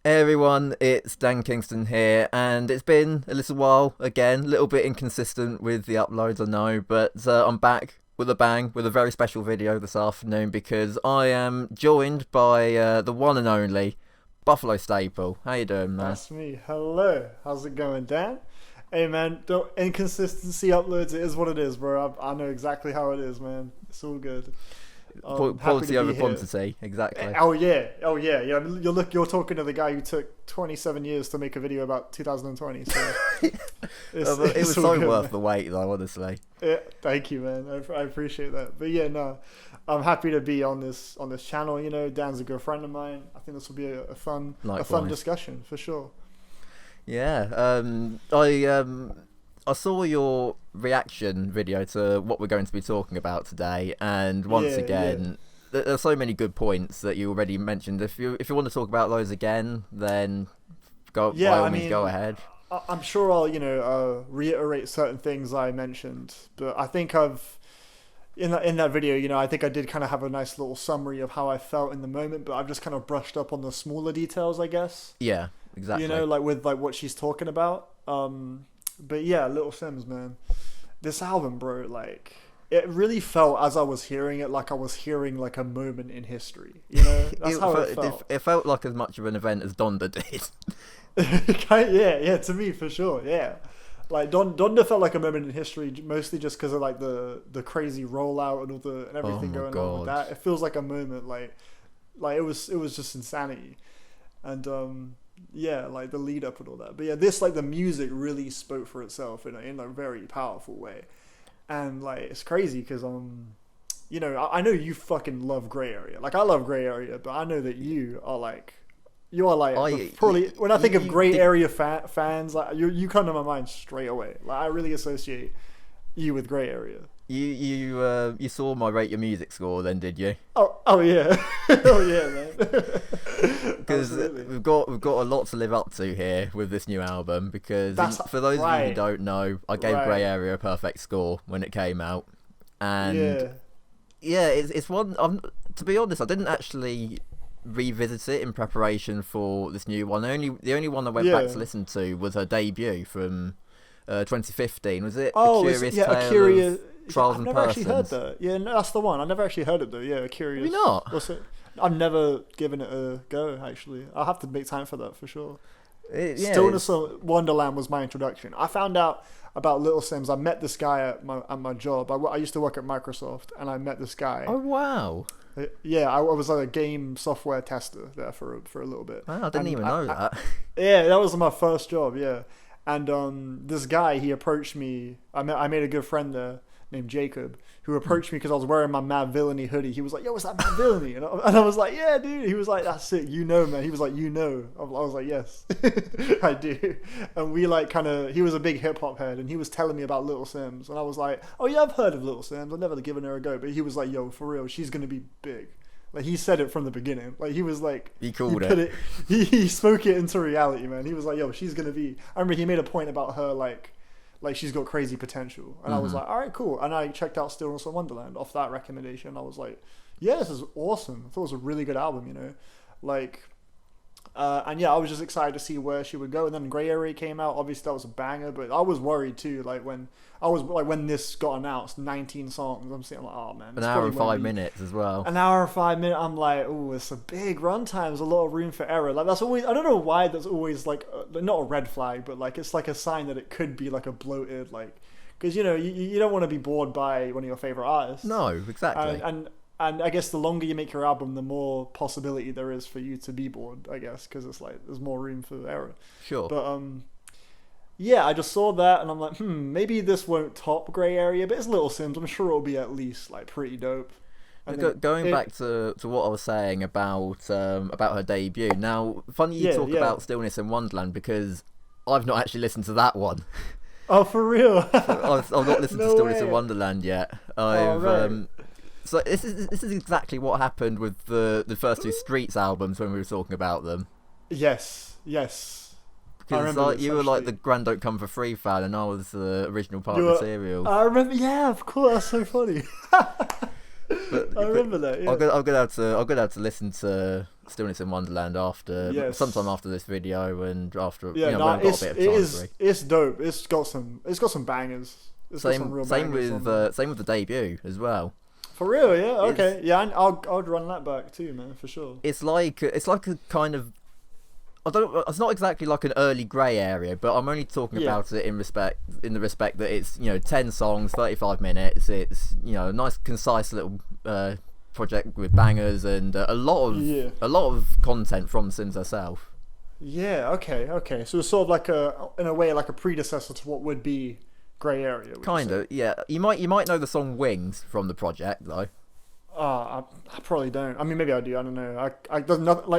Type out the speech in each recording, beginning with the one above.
Hey everyone, it's Dan Kingston here, and it's been a little while again, a little bit inconsistent with the uploads, I know, but I'm back with a bang with a very special video this afternoon because I am joined by the one and only Buffalo Staple. How you doing, man? That's me. Hello. How's it going, Dan? Hey, man. Don't inconsistency uploads. It is what it is, bro. I know exactly how it is, man. It's all good. Happy Quality to over be here. quantity, exactly. Oh yeah. Oh yeah. Yeah. I mean, you're talking to the guy who took 27 years to make a video about 2020. So It was all so good, worth man. the wait, though, honestly. Yeah, thank you, man. I appreciate that. But yeah, no, I'm happy to be on this channel. You know, Dan's a good friend of mine. I think this will be a fun Likewise. discussion for sure. Yeah, I saw your reaction video to what we're going to be talking about today, and once Yeah, again, there are so many good points that you already mentioned. If you want to talk about those again, then go. Yeah, By all I means, mean, go ahead. I'm sure I'll, reiterate certain things I mentioned, but I think in that video, I think I did kind of have a nice little summary of how I felt in the moment, but I've just kind of brushed up on the smaller details, I guess. Yeah, exactly. Like with like what she's talking about. But yeah, Little Simz, man, this album, bro, like it really felt as I was hearing it, like I was hearing like a moment in history. That's how it felt. It felt like as much of an event as Donda did. Yeah, to me for sure, yeah. Like Donda felt like a moment in history, mostly just because of like the crazy rollout and and everything Oh my going on with God. that. It feels like a moment, like it was just insanity, and yeah, like the lead up and all that. But yeah, this like the music really spoke for itself in a very powerful way, and like it's crazy because I know you fucking love Grey Area. Like I love Grey Area, but I know that you are like. You are like probably when I think of Grey Area fans, like you come to my mind straight away. Like I really associate you with Grey Area. You saw my Rate Your Music score, then, did you? Oh yeah, oh yeah, man. Because we've got a lot to live up to here with this new album. Because for those of you who don't know, I gave Grey Area a perfect score when it came out, and yeah, it's one. To be honest, I didn't actually revisit it in preparation for this new one. The only one I went back to listen to was her debut from 2015. Was it? Oh, A Curious Tale of Trials I've and never actually heard Persons? that. Yeah, no, that's the one. I never actually heard it though. Yeah, A Curious. Have you not? What's it? I've never given it a go. Actually, I'll have to make time for that for sure. Stillness of Wonderland was my introduction. I found out about Little Simz. I met this guy at my job. I used to work at Microsoft, and I met this guy. Oh wow! Yeah, I was like a game software tester there for a little bit. Wow, I didn't even know that. Yeah, that was my first job. Yeah, and this guy, he approached me. I made a good friend there named Jacob, who approached me because I was wearing my Mad Villainy hoodie. He was like, "Yo, what's that Mad Villainy?" And I was like, "Yeah, dude." He was like, "That's sick, man." He was like, "You know." I was like, "Yes, I do." And we like he was a big hip hop head, and he was telling me about Little Simz, and I was like, "Oh yeah, I've heard of Little Simz. I've never given her a go." But he was like, "Yo, for real, she's gonna be big." Like he said it from the beginning. Like he was like, He called it. He spoke it into reality, man. He was like, "Yo, she's gonna be." I remember he made a point about her like she's got crazy potential, and I was like, all right, cool. And I checked out Stillness of Wonderland off that recommendation. I was like, yeah, this is awesome. I thought it was a really good album, like. And yeah, I was just excited to see where she would go. And then Grey Area came out. Obviously, that was a banger. But I was worried too. Like when this got announced, 19 songs. I'm sitting like, oh man, An hour and 5 minutes as well. An hour and 5 minutes. I'm like, oh, it's a big runtime. There's a lot of room for error. Like that's always. I don't know why that's always like not a red flag, but like it's like a sign that it could be like a bloated like. Because you don't want to be bored by one of your favorite artists. No, exactly. And I guess the longer you make your album, the more possibility there is for you to be bored, I guess, because it's like there's more room for error. Sure. But yeah, I just saw that and I'm like, maybe this won't top Grey Area, but it's Little Simz. I'm sure it'll be at least like pretty dope. Going back to what I was saying about her debut. Now, funny you talk about Stillness in Wonderland because I've not actually listened to that one. Oh, for real? I've not listened to Stillness in Wonderland yet. So this is exactly what happened with the first two Streets albums when we were talking about them. Yes. Because you were like the Grand Don't Come For Free fan, and I was the original part material. I remember, yeah, of course. That's so funny. I remember that. Yeah. I'm gonna have to listen to Stillness in Wonderland after sometime after this video and after when I've got a bit of time. It's dope. It's got some bangers. Same with the debut as well. For real, yeah. Okay, I'll run that back too, man, for sure. It's like a kind of, it's not exactly like an early grey area, but I'm only talking about it in the respect that it's 10 songs, 35 minutes. It's a nice concise little project with bangers and a lot of content from Simz herself. Yeah. Okay. So it's sort of like in a way like a predecessor to what would be Grey Area. Kind of. Yeah. You might know the song Wings from the project though. I probably don't. I mean, maybe I do. I don't know.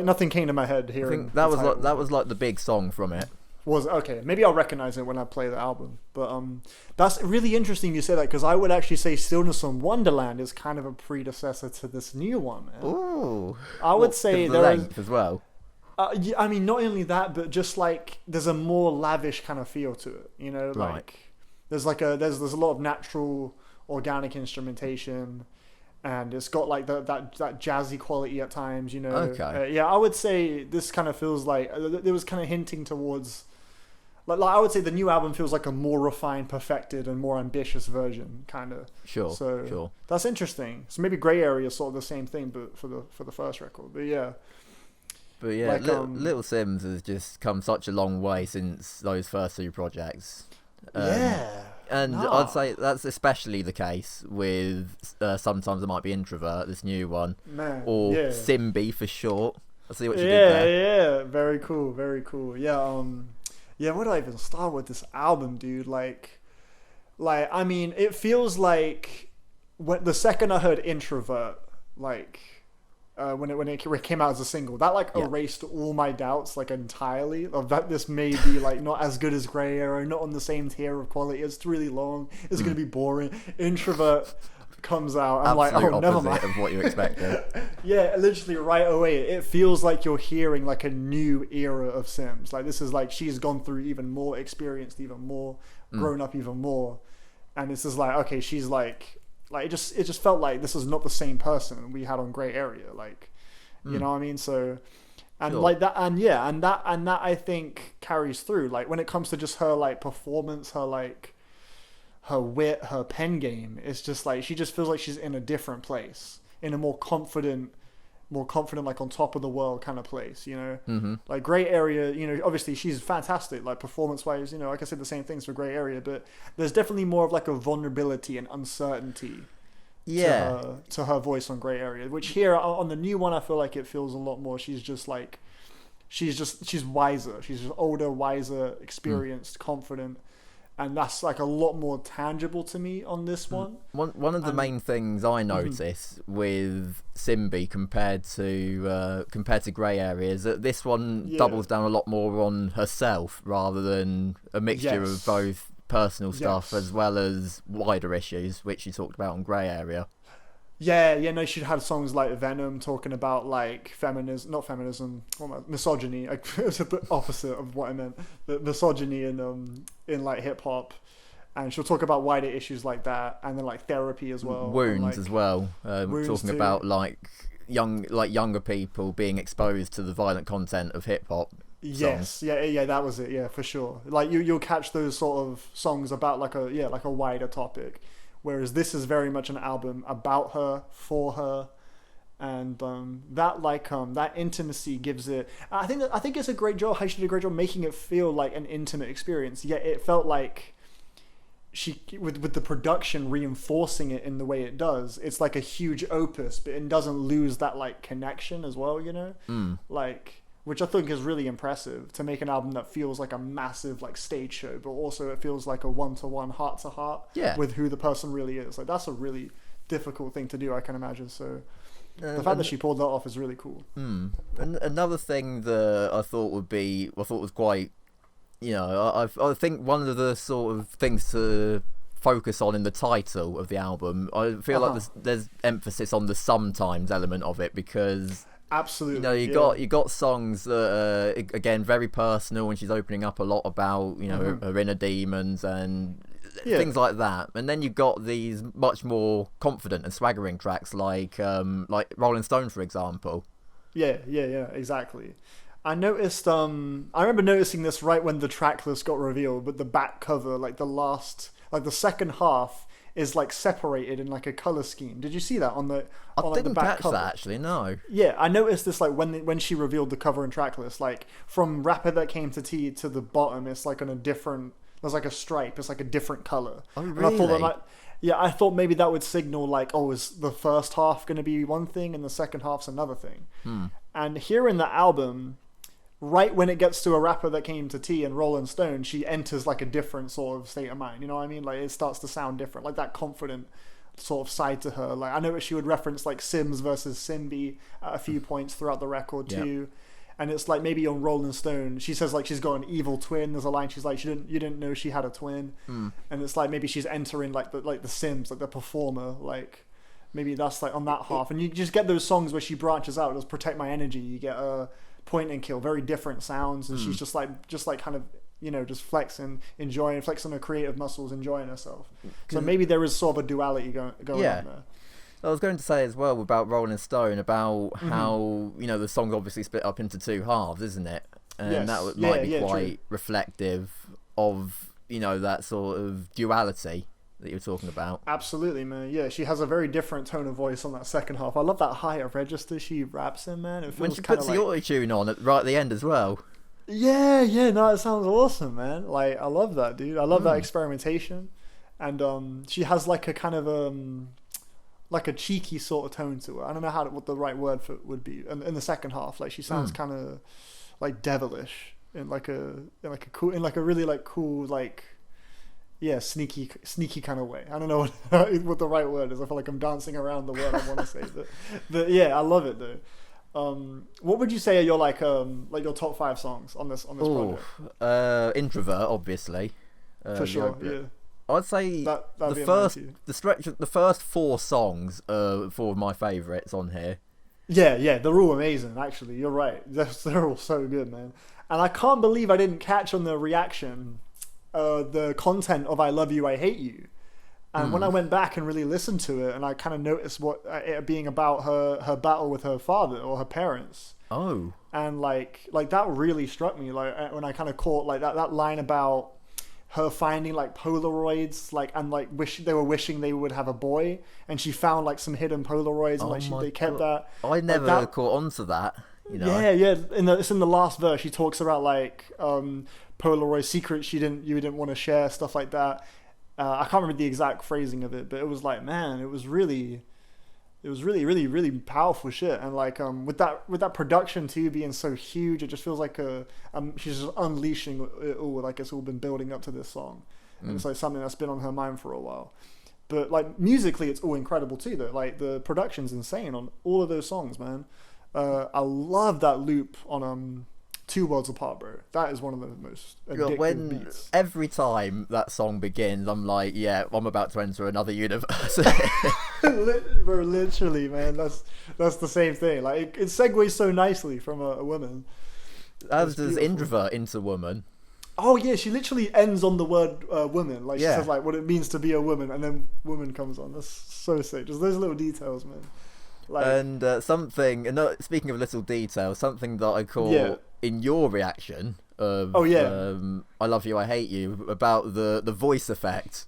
Nothing came to my head here. I think that was like the big song from it. Was okay. Maybe I'll recognize it when I play the album. But that's really interesting you say that, because I would actually say Stillness in Wonderland is kind of a predecessor to this new one, man. Ooh. I would say the length as well. I mean, not only that, but just like there's a more lavish kind of feel to it. Like right. there's a lot of natural, organic instrumentation. And it's got like that jazzy quality at times, Okay. I would say this kind of feels like it was kind of hinting towards, like I would say the new album feels like a more refined, perfected, and more ambitious version, kind of. Sure. That's interesting. So maybe Grey Area is sort of the same thing, but for the first record. But yeah. Like, Little Simz has just come such a long way since those first two projects. I'd say that's especially the case with Sometimes I Might Be Introvert, this new one, or Simby for short. I see what you did there. Yeah, very cool. Yeah, where do I even start with this album, dude? Like, I mean, it feels like the second I heard Introvert, like. When it came out as a single, that erased all my doubts entirely of that this may be not as good as Grey Area, not on the same tier of quality. It's really long. It's gonna be boring. Introvert comes out. I'm never mind. Of what you expected. Yeah, literally right away. It feels like you're hearing a new era of Simz. This is she's gone through even more, experienced even more, grown up even more, and it's just okay, she's it just felt like this is not the same person we had on Grey Area, you know what I mean? So, and sure. that I think carries through. When it comes to just her performance, her wit, her pen game, it's just she just feels like she's in a different place, in a more confident, on top of the world kind of place, Mm-hmm. Grey Area, obviously she's fantastic, performance wise, like I said, the same things for Grey Area, but there's definitely more of a vulnerability and uncertainty to her voice on Grey Area, which here on the new one I feel like it feels a lot more she's wiser, she's just older, wiser, experienced, confident. And that's a lot more tangible to me on this one. One of the main things I notice with Simby compared to Grey Area is that this one doubles down a lot more on herself rather than a mixture of both personal stuff as well as wider issues, which she talked about on Grey Area. Yeah, she had songs like Venom talking about misogyny. It's the opposite of what I meant. The misogyny in hip hop, and she'll talk about wider issues like that, and then therapy as well, wounds as well. Wounds talking too. About younger people being exposed to the violent content of hip hop. Yes, yeah, that was it. Yeah, for sure. You'll catch those sort of songs about a wider topic. Whereas this is very much an album about her, for her, and that intimacy gives it. I think it's a great job. She did a great job making it feel like an intimate experience. Yet it felt like she, with the production reinforcing it in the way it does. It's a huge opus, but it doesn't lose that connection as well. Which I think is really impressive to make an album that feels like a massive stage show, but also it feels like a one-to-one, heart-to-heart with who the person really is. That's a really difficult thing to do, I can imagine. So the fact that she pulled that off is really cool. And another thing that I thought was quite, I think one of the sort of things to focus on in the title of the album, I feel like there's emphasis on the sometimes element of it, because absolutely, you got songs that are again very personal, and she's opening up a lot about her inner demons, and things like that. And then you've got these much more confident and swaggering tracks like Rolling Stone, for example. Yeah, exactly. I noticed, I remember noticing this right when the track list got revealed, but the back cover, like the second half is like separated in like a color scheme. Did you see that on the didn't back catch cover? that, actually, no. Yeah, I noticed this like when she revealed the cover and track list, like from Rapper That Came to Tea to the bottom, it's like on a different, there's like a stripe, it's like a different color. Oh, really? And I thought maybe that would signal like, oh, is the first half going to be one thing and the second half's another thing. And here in the album, right when it gets to A Rapper That Came to Tea and Rolling Stone, she enters like a different sort of state of mind. You know what I mean? Like it starts to sound different, like that confident sort of side to her. Like I noticed she would reference like Simz versus Simbi at a few points throughout the record too. And it's like maybe on Rolling Stone, she says like she's got an evil twin. There's a line she's like, you didn't know she had a twin. And it's like maybe she's entering like the Sims, like the performer. Like maybe that's like on that half. And you just get those songs where she branches out. Does Protect My Energy. You get Point and Kill, very different sounds, and she's just like kind of, you know, just flexing her creative muscles, enjoying herself. So maybe there is sort of a duality going on there. I was going to say as well about Rolling Stone about how, you know, the song's obviously split up into two halves, isn't it? And that might be quite reflective of, you know, that sort of duality that you're talking about. Absolutely, man. Yeah, she has a very different tone of voice on that second half. I love that higher register she raps in, man. It feels when she puts the auto-tune on right at the end as well. Yeah, no, it sounds awesome, man. Like, I love that, dude. I love that experimentation. And she has like a kind of like a cheeky sort of tone to her. I don't know what the right word for it would be. And in the second half, like she sounds kind of like devilish in like a really like cool, like, yeah, sneaky kind of way. I don't know what the right word is. I feel like I'm dancing around the word I want to say, but yeah, I love it though. What would you say are your like your top 5 songs on this project? Introvert, obviously. For sure, yeah. I'd say the first 4 songs are 4 of my favourites on here. Yeah, they're all amazing. Actually, you're right. They're all so good, man. And I can't believe I didn't catch on the reaction the content of "I Love You, I Hate You." And when I went back and really listened to it, and I kind of noticed what it being about her battle with her father or her parents. Oh. And like that really struck me. Like when I kind of caught like that line about her finding like Polaroids, like, and like they were wishing they would have a boy, and she found like some hidden Polaroids, and like they kept that. I never caught on to that. You know? Yeah. It's in the last verse. She talks about like Polaroid secrets you didn't want to share, stuff like that. I can't remember the exact phrasing of it, but it was like, man, it was really really powerful shit. And like with that production too being so huge, it just feels like she's just unleashing it all. Like it's all been building up to this song, and it's like something that's been on her mind for a while. But like musically, it's all incredible too though. Like the production's insane on all of those songs, man. I love that loop on 2 Worlds Apart, bro. That is one of the most addictive beats. Every time that song begins, I'm like, yeah, I'm about to enter another universe. Bro, literally, man. That's the same thing. Like it segues so nicely from a woman. As does Introvert into woman. Oh yeah, she literally ends on the word woman. Like she says like what it means to be a woman, and then woman comes on. That's so sick. Just those little details, man. Like, and speaking of little details, something that I caught in your reaction of I Love You, I Hate You, about the voice effect.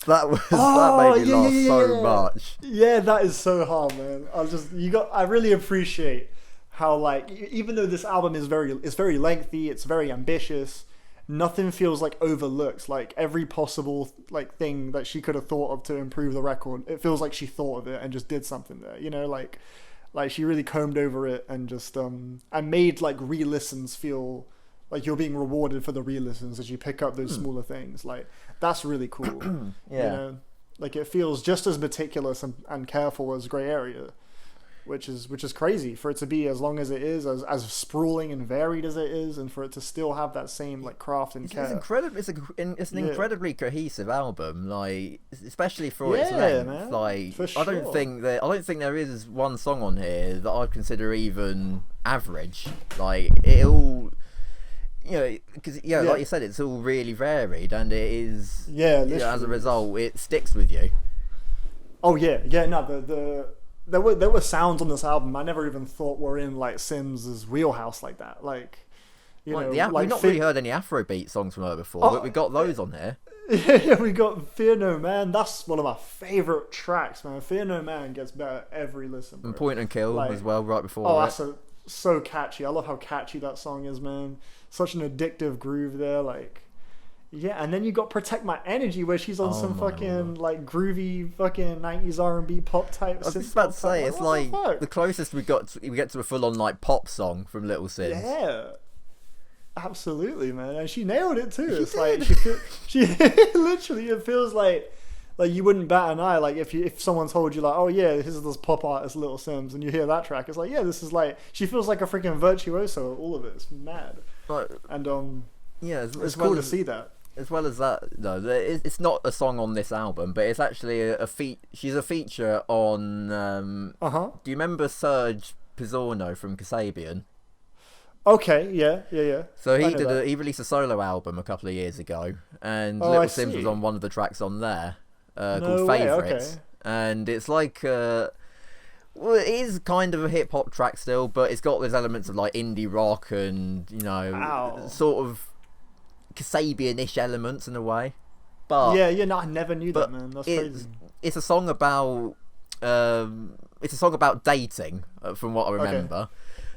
That made me laugh so much. Yeah, that is so hard, man. I really appreciate how like even though this album is very lengthy, it's very ambitious, nothing feels like overlooked. Like every possible like thing that she could have thought of to improve the record, it feels like she thought of it and just did something there. You know, like she really combed over it and just and made like re-listens feel like you're being rewarded for the re-listens as you pick up those smaller things. Like that's really cool. You know, like it feels just as meticulous and careful as Grey Area, which is crazy for it to be as long as it is, as sprawling and varied as it is, and for it to still have that same like craft and care. It's an incredibly cohesive album, like especially for its length. Man, like sure. I don't think there is one song on here that I'd consider even average. Like it all, you know, because like you said, it's all really varied, and it is as a result, it sticks with you. Oh yeah, no, there were sounds on this album I never even thought were in like Simz's wheelhouse like that. Like, you know, we've not really heard any Afrobeat songs from her before, but we got those on here. Yeah, we got Fear No Man. That's one of my favorite tracks, man. Fear No Man gets better every listen, bro. And Point and Kill as well, right before. Oh, that's so catchy. I love how catchy that song is, man. Such an addictive groove there, like. Yeah, and then you got Protect My Energy, where she's on some fucking like groovy fucking 90s R&B pop type. I was just about to say, it's like the closest we get to a full on like pop song from Little Simz. Yeah. Absolutely, man, and she nailed it too. It's like she literally, it feels like you wouldn't bat an eye. Like if someone told you like, oh yeah, this is this pop artist Little Simz, and you hear that track, it's like, yeah, this is like, she feels like a freaking virtuoso. All of it, it's mad. And it's cool to see that. As well as that, no, it's not a song on this album, but it's actually she's a feature on. Do you remember Serge Pizzorno from Kasabian? Okay, yeah. So he released a solo album a couple of years ago, and Little Simz was on one of the tracks on there, called Favourites. Okay. And it's like, well, it is kind of a hip hop track still, but it's got those elements of like indie rock and, you know, sort of Kasabian-ish elements in a way. But no, I never knew that, man. That's crazy. It's a song about dating, from what I remember. Okay.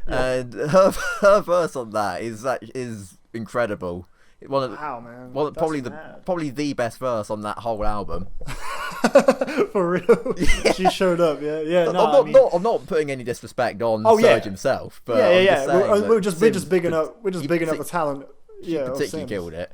Yeah. And her verse on that is incredible. Probably the best verse on that whole album. For real, yeah. She showed up. Yeah. I'm not putting any disrespect on Serge himself, but we're just bigging up the talent. She particularly killed it.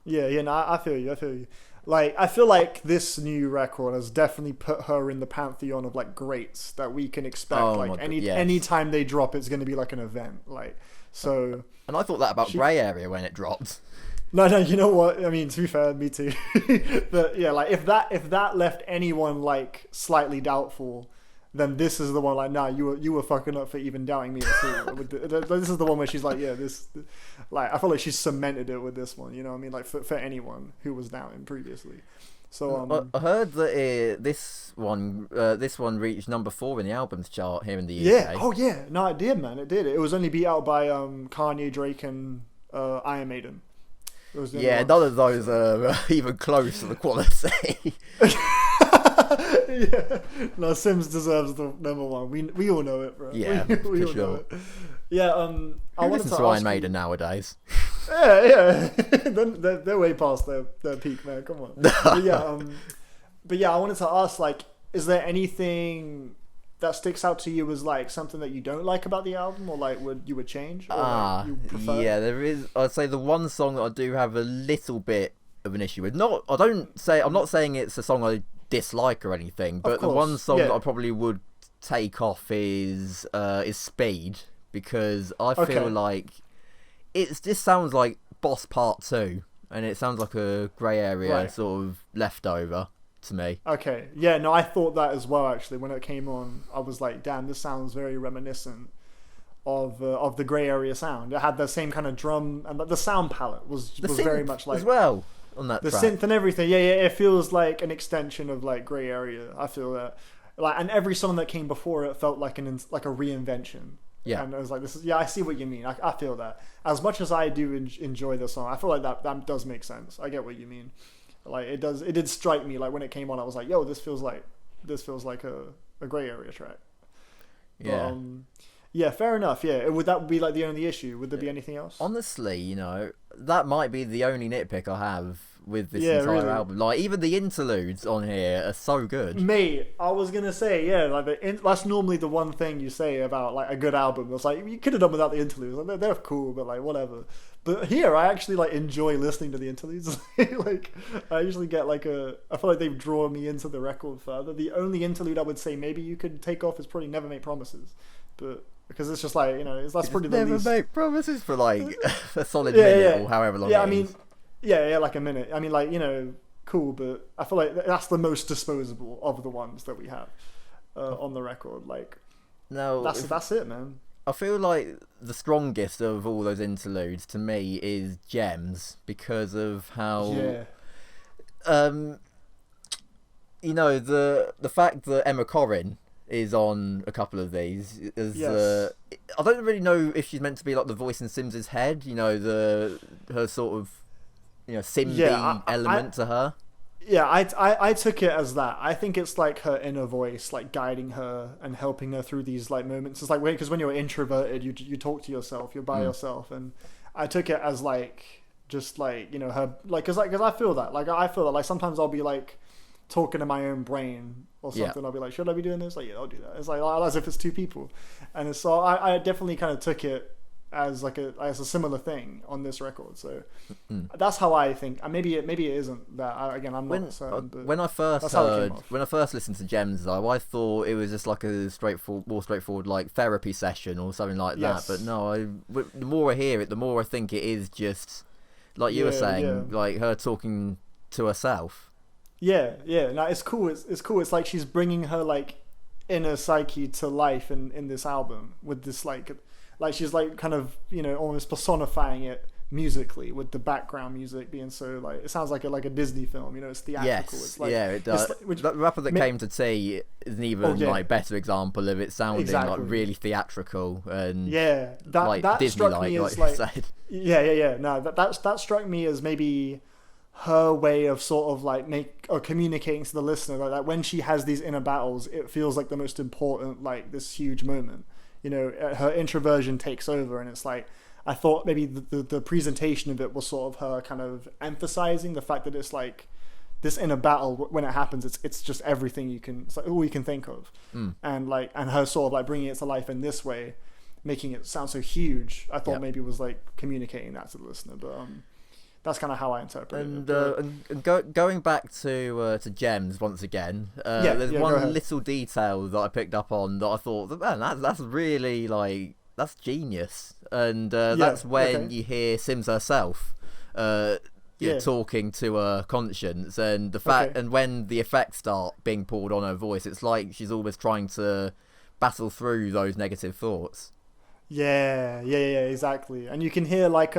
Yeah. No, I feel you. Like, I feel like this new record has definitely put her in the pantheon of like greats that we can expect. Any time they drop, it's going to be like an event. Like, so. And I thought that about Grey Area when it dropped. No, you know what? I mean, to be fair, me too. But yeah, like if that left anyone like slightly doubtful, then this is the one. Like, nah, you were fucking up for even doubting me. This is the one where she's like, yeah, this. Like, I feel like she's cemented it with this one. You know what I mean? Like for anyone who was doubting previously. So I heard that this one reached number 4 in the albums chart here in the UK. Yeah. Oh yeah. No, it did, man. It did. It was only beat out by Kanye, Drake, and Iron Maiden. Yeah, none of those are even close to the quality. Yeah, no, Simz deserves the number 1. We all know it, bro. Yeah, we for all sure. Know it. Yeah, I wanted to Iron Maiden nowadays. Yeah. They're way past their peak, man. Come on. But yeah, I wanted to ask, like, is there anything that sticks out to you as like something that you don't like about the album, or like you would change, or like, you prefer? Yeah, there is. I'd say the one song that I do have a little bit of an issue with. I'm not saying it's a song I dislike or anything, but the one song that I probably would take off is Speed, because I feel like it just sounds like Boss Part 2, and it sounds like a Grey Area sort of leftover to me. Okay, yeah, no, I thought that as well. Actually, when it came on, I was like, damn, this sounds very reminiscent of the Grey Area sound. It had the same kind of drum, and the sound palette was very much like as well on that the track. Synth and everything. Yeah, it feels like an extension of like Grey Area. I feel that, like, and every song that came before it felt like a reinvention. Yeah, and I was like, this is, I see what you mean. I feel that. As much as I do enjoy the song, I feel like that does make sense. I get what you mean. Like, it did strike me, like when it came on, I was like, yo, this feels like a Grey Area track. Yeah. But, yeah, fair enough. Yeah, would that be like the only issue? Would there be anything else? Honestly, that might be the only nitpick I have with this entire album. Like, even the interludes on here are so good. Mate, I was gonna say, yeah, like that's normally the one thing you say about like a good album. It's like, you could have done without the interludes. Like, they're cool, but like whatever. But here, I actually like enjoy listening to the interludes. Like, I usually get like I feel like they've drawn me into the record further. The only interlude I would say maybe you could take off is probably Never Make Promises, but because it's just like, that's pretty the least. Never Make Promises for like a solid minute or however long. Yeah, I mean, yeah, like a minute. I mean, like, cool, but I feel like that's the most disposable of the ones that we have on the record. Like, no, that's it, man. I feel like the strongest of all those interludes to me is Gems, because of how the fact that Emma Corrin is on a couple of these is I don't really know if she's meant to be like the voice in Sims's head, her sort of Simby element to her. Yeah, I took it as that. I think it's like her inner voice, like guiding her and helping her through these like moments. It's like because when you're introverted, you talk to yourself, you're by yourself, and I took it as like just like her like because I feel that like sometimes I'll be like talking to my own brain or something. I'll be like, should I be doing this? Like, yeah, I'll do that. It's like as if it's two people, and so I definitely kind of took it as as a similar thing on this record. So that's how I think. Maybe it isn't that. I'm not certain. But when I first listened to Gems though, I thought it was just like a more straightforward like therapy session or something like that. But no, the more I hear it, the more I think it is just like you were saying, like her talking to herself. Yeah. No, it's cool. It's cool. It's like she's bringing her like inner psyche to life in this album with this like she's like kind of almost personifying it musically with the background music being so like it sounds like a Disney film. It's theatrical. Yes, it's like, it does. The Rapper That Came to Tea is an even like better example of it sounding like really theatrical and that Disney struck me as like said. No, that struck me as maybe her way of sort of like communicating to the listener like when she has these inner battles, it feels like the most important like this huge moment. Her introversion takes over, and it's like I thought maybe the presentation of it was sort of her kind of emphasizing the fact that it's like this inner battle when it happens, it's just everything it's like all you can think of, and her sort of like bringing it to life in this way, making it sound so huge. I thought maybe was like communicating that to the listener, but that's kind of how I interpret it. Going back to Gems once again, there's one little detail that I picked up on that I thought, man, that's really like that's genius, and that's when you hear Simz herself, talking to her conscience, and the fact, and when the effects start being poured on her voice, it's like she's always trying to battle through those negative thoughts. Yeah, exactly, and you can hear like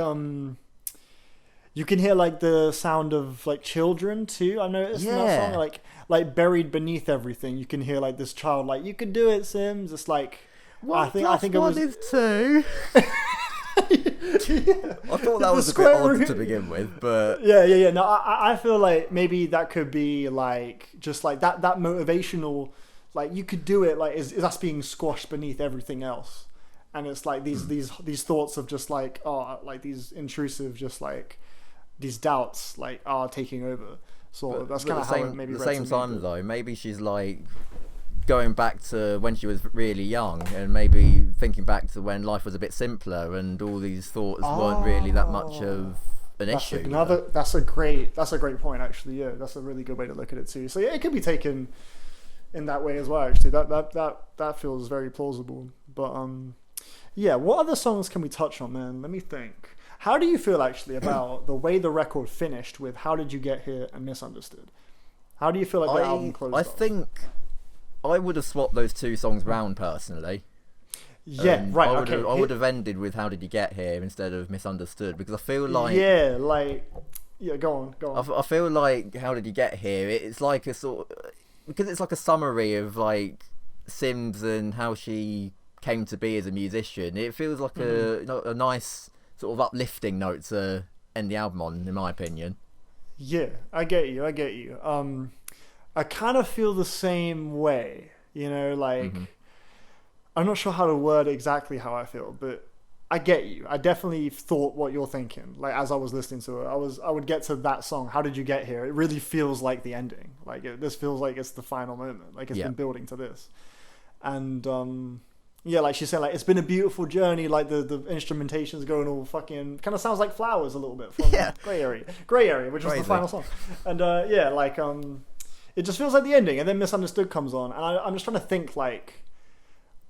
you can hear like the sound of like children too. I noticed in that song, like buried beneath everything. You can hear like this child, like you can do it, Simz. It's like I think it was 2. I thought that was a bit odd to begin with, but yeah. No, I feel like maybe that could be like just like that motivational, like you could do it. Like is us being squashed beneath everything else, and it's like these thoughts of just like like these intrusive, just like these doubts like are taking over. So that's kind of how it maybe. At the same time, though, maybe she's like going back to when she was really young, and maybe thinking back to when life was a bit simpler, and all these thoughts weren't really that much of an issue. That's a great point, actually. Yeah, that's a really good way to look at it too. So yeah, it could be taken in that way as well. Actually, that feels very plausible. But what other songs can we touch on, man? Let me think. How do you feel actually about the way the record finished with "How Did You Get Here" and "Misunderstood"? How do you feel like the album closed? I think I would have swapped those two songs round personally. Yeah, right. I would have ended with "How Did You Get Here" instead of "Misunderstood" because I feel like go on. I feel like "How Did You Get Here" it's like a sort because it's like a summary of like Simz and how she came to be as a musician. It feels like a nice sort of uplifting note to end the album on, in my opinion. Yeah, I get you. I kind of feel the same way, I'm not sure how to word exactly how I feel, but I get you. I definitely thought what you're thinking. Like as I was listening to it, I would get to that song. How Did You Get Here? It really feels like the ending. Like this feels like it's the final moment. Like it's been building to this, and like she said, like it's been a beautiful journey. Like the instrumentation's going all fucking kind of sounds like Flowers a little bit from Grey Area, which was the final song, and it just feels like the ending, and then Misunderstood comes on, and I'm just trying to think like.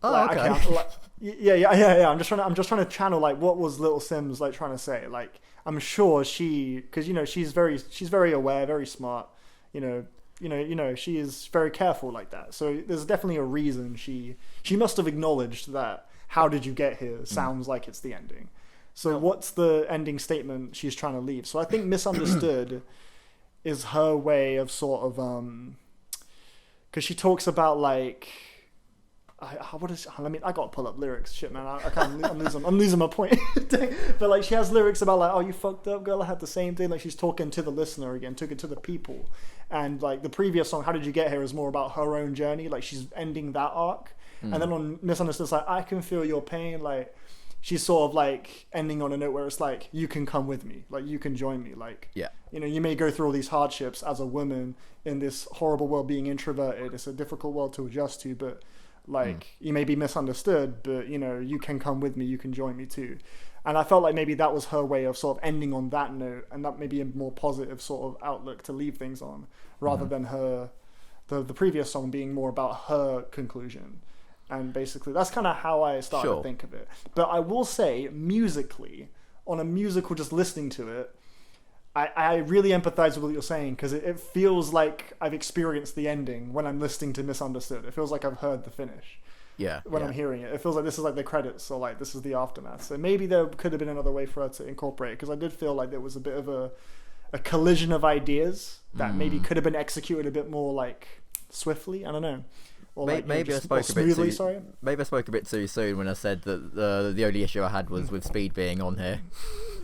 Okay. I'm just trying to channel like what was Little Simz like trying to say. Like I'm sure because she's very aware, very smart. She is very careful like that. So there's definitely a reason she must have acknowledged that how did you get here sounds like it's the ending. So what's the ending statement she's trying to leave? So I think misunderstood is her way of sort of because she talks about like what is I gotta pull up lyrics. Shit, man, I can't. I'm losing my point. But like she has lyrics about like, oh, you fucked up, girl. I had the same thing. Like she's talking to the listener again, talking to the people. And like the previous song, How Did You Get Here, is more about her own journey. Like she's ending that arc. And then on Misunderstood, it's like, I can feel your pain. Like she's sort of like ending on a note where it's like, you can come with me. Like you can join me. Like, you know, you may go through all these hardships as a woman in this horrible world, being introverted. It's a difficult world to adjust to, but like you may be misunderstood, but you know, you can come with me, you can join me too. And I felt like maybe that was her way of sort of ending on that note, and that may be a more positive sort of outlook to leave things on, rather than her the previous song being more about her conclusion. And basically that's kind of how I started to think of it. But I will say, musically, on a musical, just listening to it, I really empathize with what you're saying, because it feels like I've experienced the ending when I'm listening to Misunderstood. It feels like I've heard the finish when I'm hearing it. It feels like this is like the credits, or like this is the aftermath. So maybe there could have been another way for her to incorporate it, because I did feel like there was a bit of a collision of ideas that maybe could have been executed a bit more like swiftly. I don't know. Or maybe I spoke a bit too. Maybe I spoke a bit too soon when I said that the only issue I had was with speed being on here.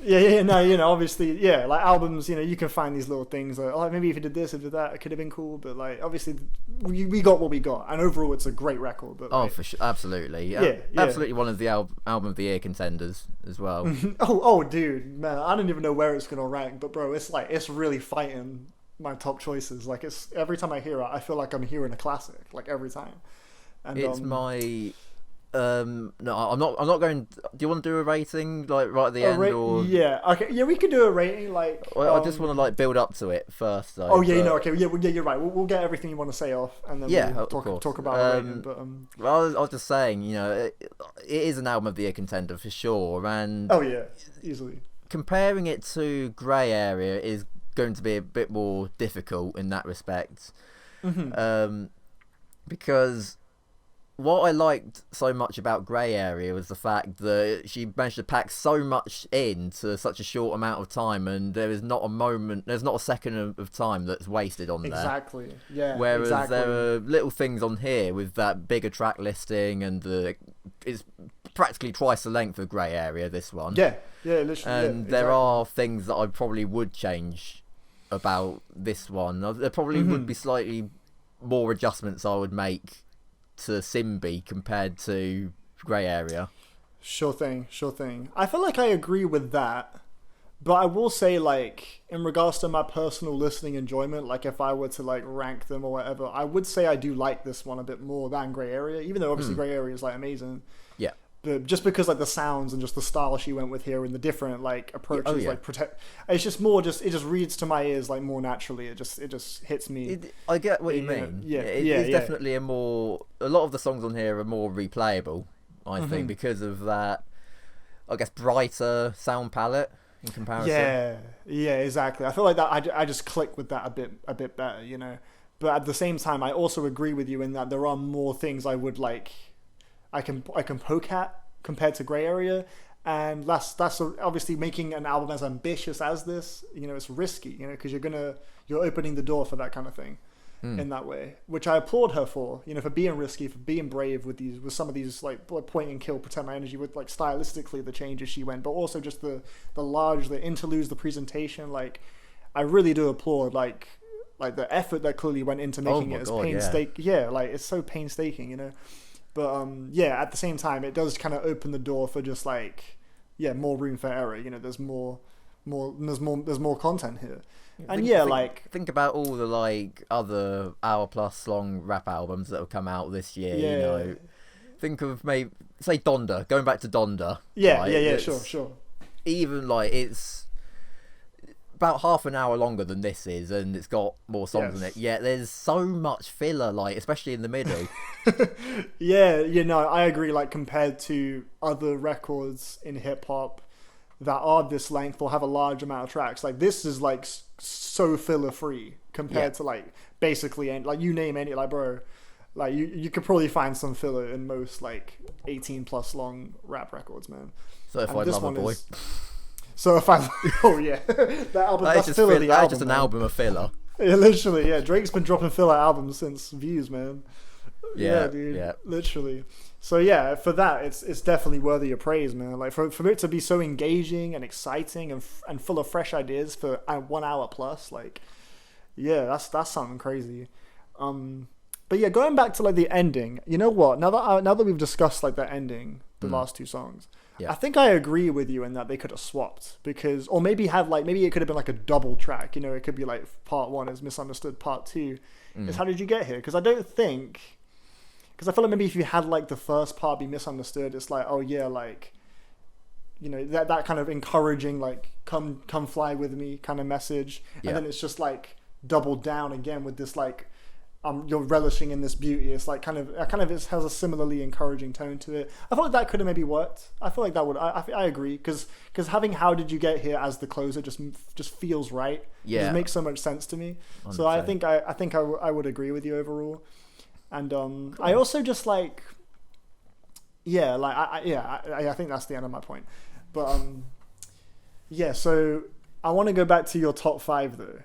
No, you know, obviously, like albums, you know, you can find these little things like, oh, maybe if you did this, if you did that, it could have been cool. But like, obviously, we got what we got, and overall, it's a great record. But like, for sure, absolutely, absolutely one of the album of the year contenders as well. oh, dude, man, I don't even know where it's gonna rank, but bro, it's like it's really fighting my top choices. Like it's every time I hear it, I feel like I'm hearing a classic. Like every time, and it's my. No, I'm not going. Do you want to do a rating like right at the end? Or okay, we could do a rating. Like I just want to like build up to it first. Though, okay, you're right. We'll get everything you want to say off, and then we'll talk about a rating. But well, I was just saying, you know, it is an album of the year contender for sure, and easily comparing it to Grey Area is going to be a bit more difficult in that respect, because what I liked so much about Grey Area was the fact that she managed to pack so much into such a short amount of time, and there's not a second of time that's wasted on there. Exactly. Yeah. Whereas there are little things on here with that bigger track listing, and it's practically twice the length of Grey Area, this one. Yeah, literally. And there are things that I probably would change about this one. There probably would be slightly more adjustments I would make to Simbi compared to Grey Area. Sure thing. I feel like I agree with that, but I will say, like, in regards to my personal listening enjoyment, like if I were to like rank them or whatever, I would say I do like this one a bit more than Grey Area, even though obviously Grey Area is like amazing. Yeah. But just because like the sounds and just the style she went with here and the different like approaches, it's just more it just reads to my ears like more naturally. It just hits me. I get what you mean. It's definitely a lot of the songs on here are more replayable, I think, because of that, I guess, brighter sound palette in comparison. Yeah, exactly. I feel like that I just click with that a bit better, you know. But at the same time, I also agree with you in that there are more things I would like. I can poke at compared to Grey Area, and that's obviously making an album as ambitious as this. You know, it's risky, you know, because you're opening the door for that kind of thing in that way, which I applaud her for. You know, for being risky, for being brave with some of these like point and kill, protect my energy, with like stylistically the changes she went, but also just the interludes, the presentation. Like, I really do applaud like the effort that clearly went into making it as painstaking. Yeah, like it's so painstaking, you know. But at the same time, it does kind of open the door for just like, more room for error. You know, there's more content here, and think about all the like other hour-plus long rap albums that have come out this year. Yeah. You know, think of maybe say Donda. Going back to Donda. Sure. Even like it's about half an hour longer than this is, and it's got more songs in it. Yeah, there's so much filler, like especially in the middle. I agree. Like compared to other records in hip hop that are this length or have a large amount of tracks, like this is like so filler free compared to like basically like you name any, like bro, Like you could probably find some filler in most like 18 plus long rap records, man. Certified Lover Boy. Certified. Oh yeah, that album. That's filler. That's just an album of filler. Yeah, literally. Yeah, Drake's been dropping filler albums since Views, man. Yeah, dude. Yeah. Literally. So yeah, for that, it's definitely worthy of praise, man. Like for it to be so engaging and exciting and full of fresh ideas for 1 hour plus, like, yeah, that's something crazy. But yeah, going back to like the ending, you know what? Now that we've discussed like the ending, the last two songs, I think I agree with you in that they could have swapped or maybe it could have been like a double track. You know, it could be like part 1 is Misunderstood, part 2 is How Did You Get Here? Because I feel like maybe if you had like the first part be Misunderstood, it's like, oh yeah, like, you know, that kind of encouraging like come fly with me kind of message, and then it's just like doubled down again with this like you're relishing in this beauty. It's like kind of it has a similarly encouraging tone to it. I feel like that could have maybe worked. I feel like that would. I agree because having How Did You Get Here as the closer just feels right. Yeah, it just makes so much sense to me. 100%. So I think I would agree with you overall. And cool. I also just like, yeah, like I think that's the end of my point. But yeah, so I want to go back to your top 5 though,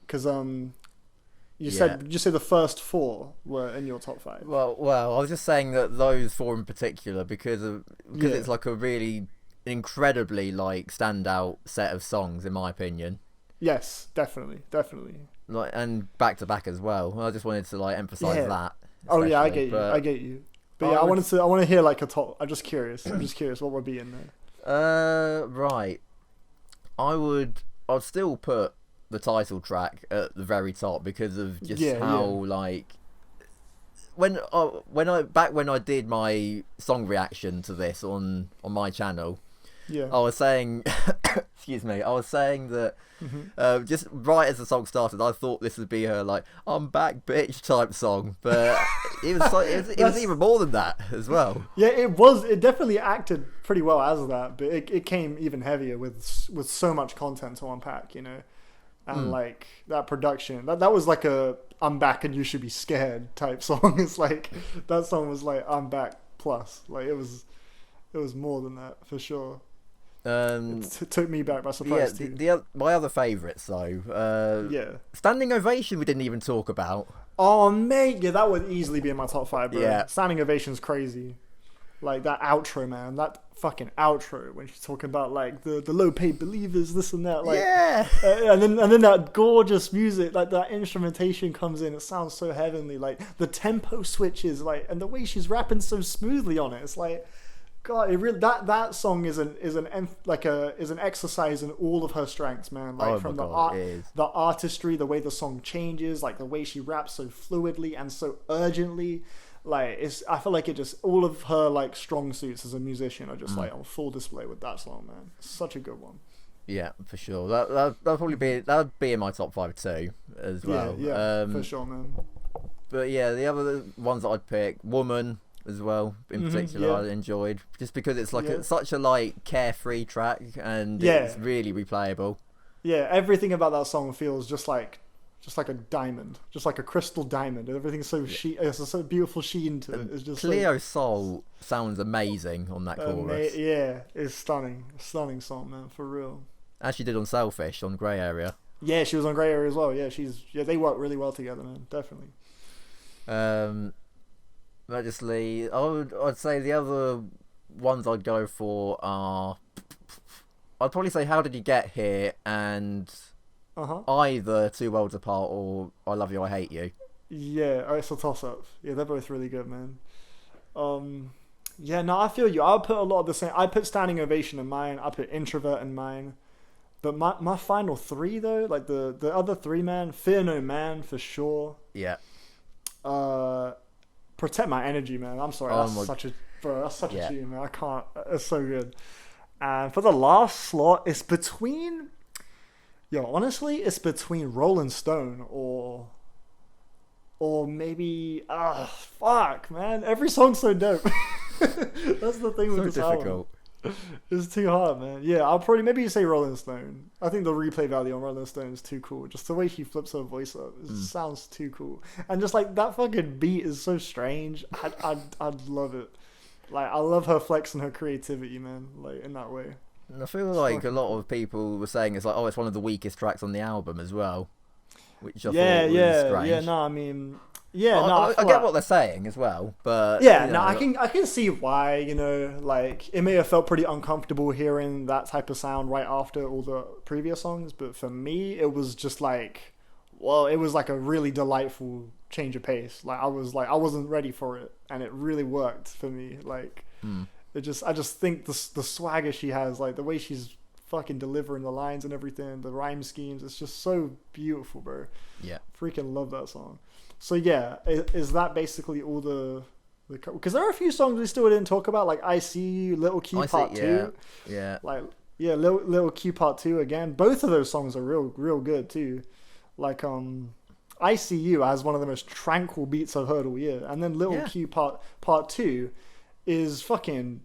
because you said the first 4 were in your top 5. Well, I was just saying that those 4 in particular because it's like a really incredibly like standout set of songs in my opinion. Yes, definitely. Like and back to back as well. I just wanted to like emphasize that. Oh yeah, I get you. But yeah, I want to hear like a top. I'm just curious what would be in there. Right. I'd still put the title track at the very top because of just how like when I did my song reaction to this on my channel, I was saying excuse me, I was saying that just right as the song started, I thought this would be her like "I'm back, bitch" type song, but it was even more than that as well. Yeah, it was. It definitely acted pretty well as that, but it came even heavier with so much content to unpack, you know, and like that production. That was like a "I'm back and you should be scared" type song. It's like that song was like "I'm back" plus, like it was more than that for sure. It took me back by surprise. My other favourites though. Standing Ovation we didn't even talk about. Oh mate, yeah, that would easily be in my top 5, bro. Yeah. Standing Ovation's crazy. Like that outro, man. That fucking outro when she's talking about like the low paid believers, this and that. Like, and then that gorgeous music, like that instrumentation comes in. It sounds so heavenly. Like the tempo switches, like, and the way she's rapping so smoothly on it. It's like, God, it really that song is an exercise in all of her strengths, man. Like from the artistry, the way the song changes, like the way she raps so fluidly and so urgently. Like I feel like it just all of her like strong suits as a musician are just like on full display with that song, man. It's such a good one. Yeah, for sure. That'd probably be in my top 5 too, as well. Yeah, for sure, man. But yeah, the other ones that I'd pick, Woman as well, in particular, I enjoyed just because it's like such a like carefree track and it's really replayable. Yeah, everything about that song feels just like a diamond, just like a crystal diamond. Everything's so it's so beautiful sheen to it. It's just Cleo's soul sounds amazing on that chorus. Yeah, it's stunning song, man, for real. As she did on Selfish on Grey Area. Yeah, she was on Grey Area as well. Yeah, they work really well together, man. Definitely. Obviously, I'd say the other ones I'd go for are, I'd probably say How Did You Get Here and either Two Worlds Apart or I Love You, I Hate You. Yeah, it's a toss up. Yeah, they're both really good, man. I feel you. I'll put a lot of the same. I put Standing Ovation in mine. I put Introvert in mine. But my final 3 though, like the other 3, man, Fear No Man for sure. Yeah. Protect My Energy, man. I'm sorry. That's such a tune, man. I can't. It's so good. And for the last slot, it's between Rolling Stone or maybe fuck, man. Every song's so dope. That's the thing with this album. It's too hard, man. Yeah, I'll probably maybe you say Rolling Stone. I think the replay value on Rolling Stone is too cool. Just the way she flips her voice up, it sounds too cool. And just like that fucking beat is so strange. I'd love it. Like I love her flexing her creativity, man. Like in that way. And I feel like a lot of people were saying it's like, oh, it's one of the weakest tracks on the album as well, which I thought was strange. Yeah. No, I mean. Yeah, no, I get what they're saying as well, but yeah, no, I can see why. You know, like it may have felt pretty uncomfortable hearing that type of sound right after all the previous songs, but for me, it was just like, well, it was like a really delightful change of pace. Like I wasn't ready for it, and it really worked for me. Like I just think the swagger she has, like the way she's fucking delivering the lines and everything, the rhyme schemes, it's just so beautiful, bro. Yeah, freaking love that song. So yeah, is that basically all the because there are a few songs we still didn't talk about, like I See You, Little Q Part 2. Yeah. Like Little Q Part 2 again. Both of those songs are real good too. Like I See You has one of the most tranquil beats I've heard all year. And then Little Q Part 2 is fucking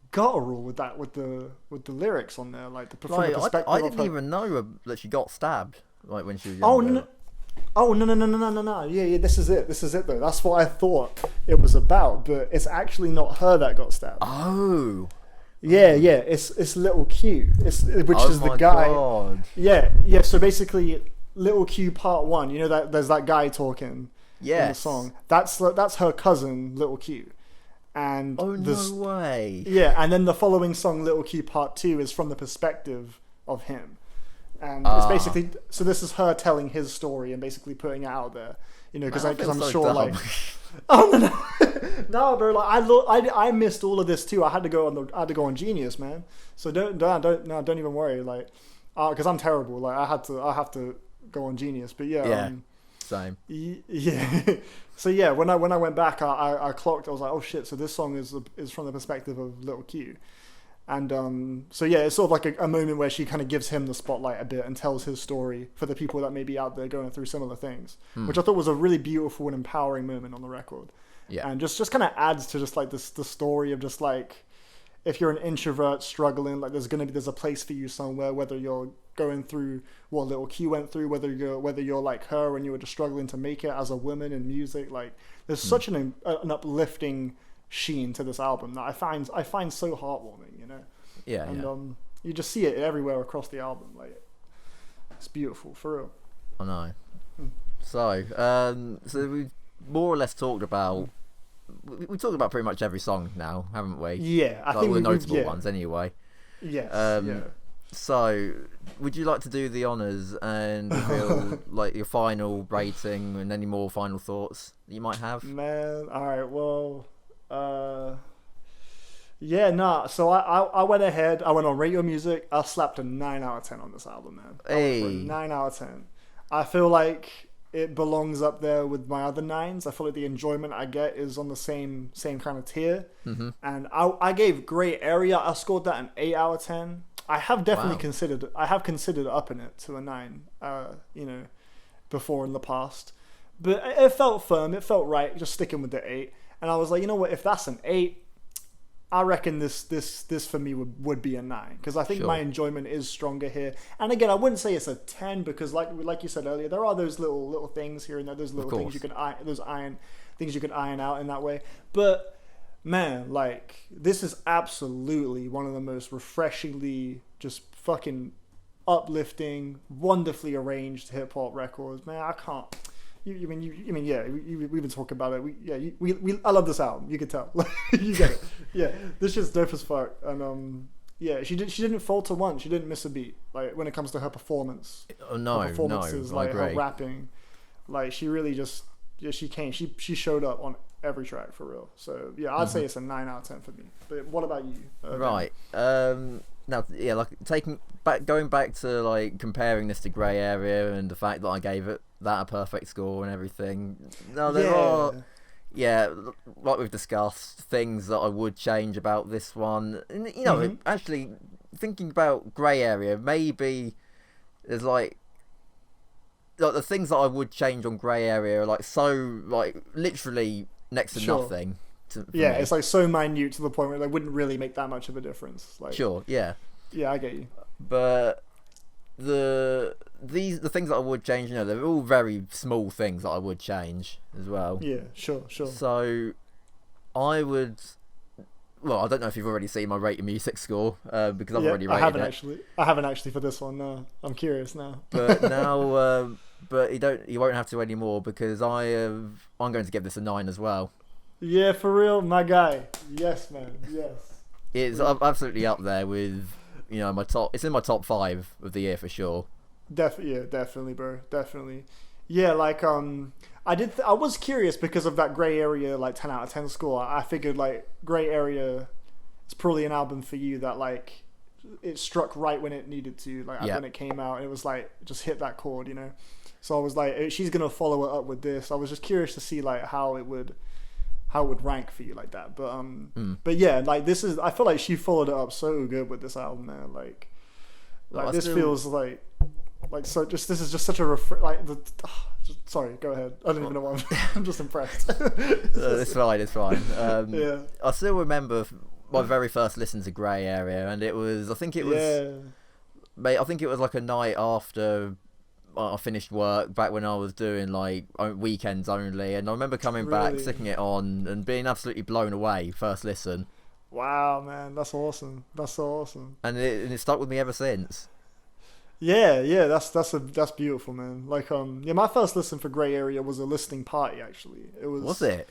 guttural with the lyrics on there, like the perspective. I didn't even know that she got stabbed like when she was younger. Oh no! Yeah. This is it though. That's what I thought it was about, but it's actually not her that got stabbed. Oh. Yeah. It's Little Q. Which is the guy. God. Yeah. So basically, Little Q Part 1. You know that there's that guy talking in the song. That's her cousin, Little Q. And no way. Yeah, and then the following song, Little Q Part 2, is from the perspective of him. And it's basically, so this is her telling his story and basically putting it out there, you know, because I'm so sure dumb. Like, no, bro, like I missed all of this too. I had to go on Genius, man. So don't even worry, like, because I'm terrible. Like I have to go on Genius, but yeah. Same. Yeah. So yeah, when I went back, I clocked. I was like, oh shit! So this song is from the perspective of Little Q. And so yeah, it's sort of like a moment where she kind of gives him the spotlight a bit and tells his story for the people that may be out there going through similar things, which I thought was a really beautiful and empowering moment on the record. Yeah, and just kind of adds to just like the story of just like, if you're an introvert struggling, like there's a place for you somewhere, whether you're going through what Little Q went through, whether you're like her and you were just struggling to make it as a woman in music. Like there's such an uplifting sheen to this album that I find so heartwarming, you know. Yeah. And you just see it everywhere across the album. Like it's beautiful for real. I know. So we more or less talked about. We talked about pretty much every song now, haven't we? Yeah, I like think all the notable ones anyway. Yes. So, would you like to do the honours and reveal like your final rating and any more final thoughts that you might have? Man, all right. Well. So I went ahead, I went on Radio Music, I slapped a 9 out of 10 on this album, man. Hey. 9 out of 10. I feel like it belongs up there with my other 9s. I feel like the enjoyment I get is on the same kind of tier. Mm-hmm. And I gave Grey Area, I scored that an 8 out of 10. I have definitely considered upping it to a 9, you know, before in the past. But it felt firm, it felt right, just sticking with the 8. And I was like, you know what? If that's an 8, I reckon this for me would be a 9, because I think my enjoyment is stronger here. And again, I wouldn't say it's a 10 because, like you said earlier, there are those little things here and there, those little things you can things you can iron out in that way. But man, like this is absolutely one of the most refreshingly just fucking uplifting, wonderfully arranged hip hop records. Man, I can't. We've been talking about it. I love this album. You can tell. You get it. Yeah, this shit's dope as fuck. And she didn't falter once. She didn't miss a beat. Like when it comes to her performance. Her performances, like her rapping, like she really just she showed up on every track for real. So yeah, I'd say it's a 9 out of 10 for me. But what about you? Right. Now, yeah, like going back to like comparing this to Grey Area and the fact that I gave it that a perfect score and everything. Now there are, like we've discussed, things that I would change about this one. And, you know, actually thinking about Grey Area, maybe there's like the things that I would change on Grey Area are like so like literally next to nothing. Yeah, it's like so minute to the point where they wouldn't really make that much of a difference. Like, sure, yeah. Yeah, I get you. But the things that I would change, they're all very small things that I would change as well. Yeah, sure. So I would. Well, I don't know if you've already seen my Rate Your Music score, because I've already rated it. I haven't actually for this one. No, I'm curious now. But now, but you won't have to anymore, because I'm going to give this a 9 as well. Yeah, for real, my guy. Yes, man. Yes. It's absolutely up there with my top. It's in my top 5 of the year for sure. Definitely, bro. Definitely. Yeah, like I was curious because of that Grey Area like 10 out of 10 score. I figured like Grey Area is probably an album for you that like it struck right when it needed to, like when it came out, and it was like just hit that chord, So I was like, she's gonna follow it up with this. I was just curious to see like how it would rank for you like that. But yeah, like I feel like she followed it up so good with this album, man. Like this feels like so. This is just such a sorry, go ahead. I don't even know what I'm just impressed. It's fine. Yeah. I still remember my very first listen to Grey Area, and I think it was like a night after I finished work, back when I was doing like weekends only, and I remember coming back, sticking it on, and being absolutely blown away first listen. Wow, man, that's awesome. That's so awesome. And it stuck with me ever since. Yeah, that's beautiful, man. Like my first listen for Grey Area was a listening party, actually. Was it?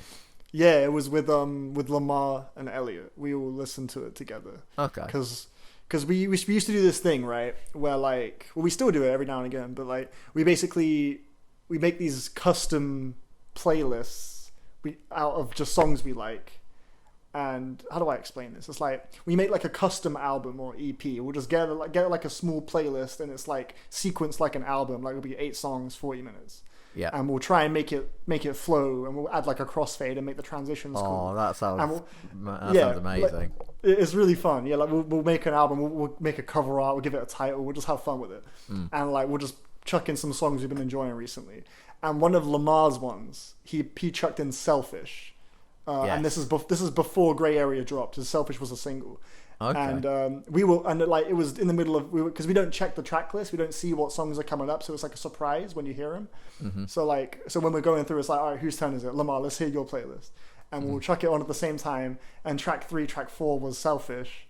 Yeah, it was with Lamar and Elliot. We all listened to it together. Okay. Because we used to do this thing, right, where like, well, we still do it every now and again, but like we make these custom playlists out of just songs we like. And how do I explain this? It's like we make like a custom album or EP. We'll just get like a small playlist, and it's like sequenced like an album. Like it'll be 8 songs, 40 minutes. Yeah. And we'll try and make it flow, and we'll add like a crossfade and make the transitions cool. Oh, that sounds amazing. Like, it's really fun. Yeah, like we'll make an album. We'll make a cover art. We'll give it a title. We'll just have fun with it. And like we'll just chuck in some songs we've been enjoying recently. And one of Lamar's ones, he chucked in "Selfish." And this is before Grey Area dropped. His "Selfish" was a single. Okay. And it was in the middle of, because we don't check the track list, we don't see what songs are coming up, so it's like a surprise when you hear them. Mm-hmm. So when we're going through, it's like, all right, whose turn is it? Lamar, let's hear your playlist, and we'll chuck it on at the same time. And track 4 was "Selfish."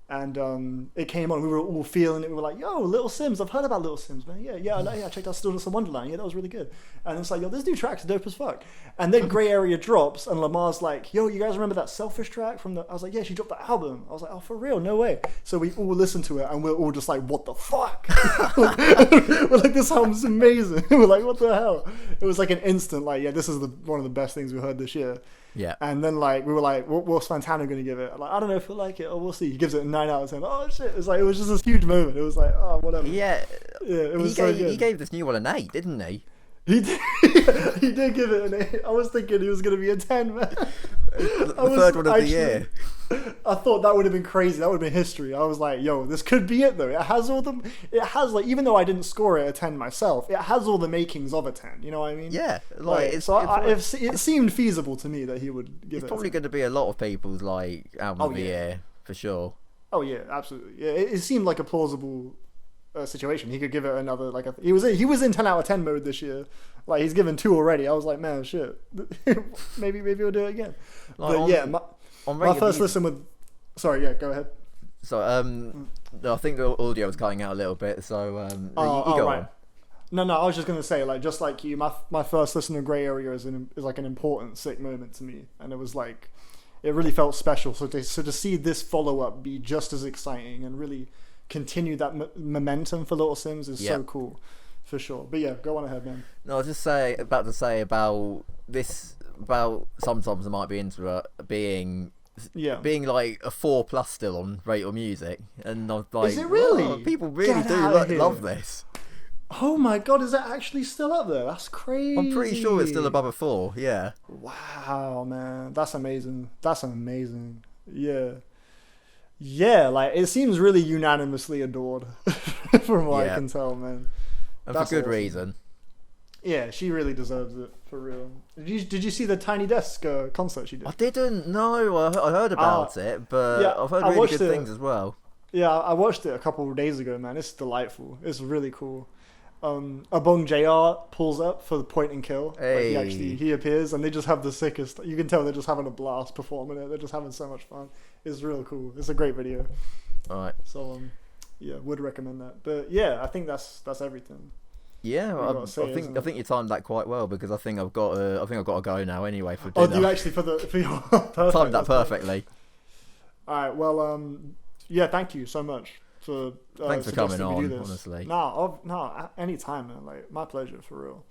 And it came on. We were all feeling it. We were like, "Yo, Little Simz! I've heard about Little Simz, man. Yeah. I checked out Stillness of Wonderland. Yeah, that was really good." And it's like, "Yo, this new track's dope as fuck." And then Grey Area drops, and Lamar's like, "Yo, you guys remember that "Selfish" track from the?" I was like, "Yeah, she dropped the album." I was like, "Oh, for real? No way!" So we all listened to it, and we're all just like, "What the fuck?" We're like, "This album's amazing." We're like, "What the hell?" It was like an instant, like, "Yeah, this is one of the best things we heard this year." Yeah. And then like we were like, what's Fantano going to give it? Like, I don't know if he'll like it, or we'll see. He gives it a 9 out of 10. Oh shit! It was just this huge moment. It was like, oh, whatever. Yeah. It was so good. He gave this new one an 8, didn't he? He did. He did give it an 8. I was thinking he was going to be a 10, man. The third one of the year. I thought that would have been crazy. That would have been history. I was like, yo, this could be it though. It has like, even though I didn't score it a 10 myself, it has all the makings of a 10. You know what I mean? Yeah. It seemed feasible to me that he would give it. It's probably going to be a lot of people's like album of the year for sure. Oh yeah, absolutely. Yeah, it seemed like a plausible situation. He could give it another he was in 10 out of 10 mode this year. Like he's given 2 already. I was like, man, shit. maybe we'll do it again. My first listen with. Sorry, yeah, go ahead. So I think the audio was cutting out a little bit. So you go right. on. No, I was just gonna say, like, just like you, my first listen to Grey Area is like an important, sick moment to me, and it was like, it really felt special. So to see this follow up be just as exciting and really continue that momentum for Little Simz is so cool, for sure. But yeah, go on ahead, man. No, I was just about to say about this. About sometimes I might be Introvert being like a 4+ still on Rate Your Music, and I was like, is it really? Oh, people really love this. Oh my god, is that actually still up there? That's crazy. I'm pretty sure it's still above a 4. Yeah. Wow, man, that's amazing. Yeah, like it seems really unanimously adored from what I can tell, man. And for good reason. Yeah, she really deserves it, for real. Did you see the Tiny Desk concert she did? I didn't know. I heard about it, but yeah, I've heard really good things as well. Yeah, I watched it a couple of days ago, man. It's delightful. It's really cool. Abong JR pulls up for the point and kill. Hey. Like he appears, and they just have the sickest. You can tell they're just having a blast performing it. They're just having so much fun. It's real cool. It's a great video. All right. So yeah, would recommend that. But yeah, I think that's everything. Yeah, I think you timed that quite well, because I think I've got to go now anyway for dinner. Oh, do you actually for your perfect, timed that perfectly. All right. Well, yeah. Thank you so much for thanks for coming on. Honestly, no, anytime, man. Like, my pleasure, for real.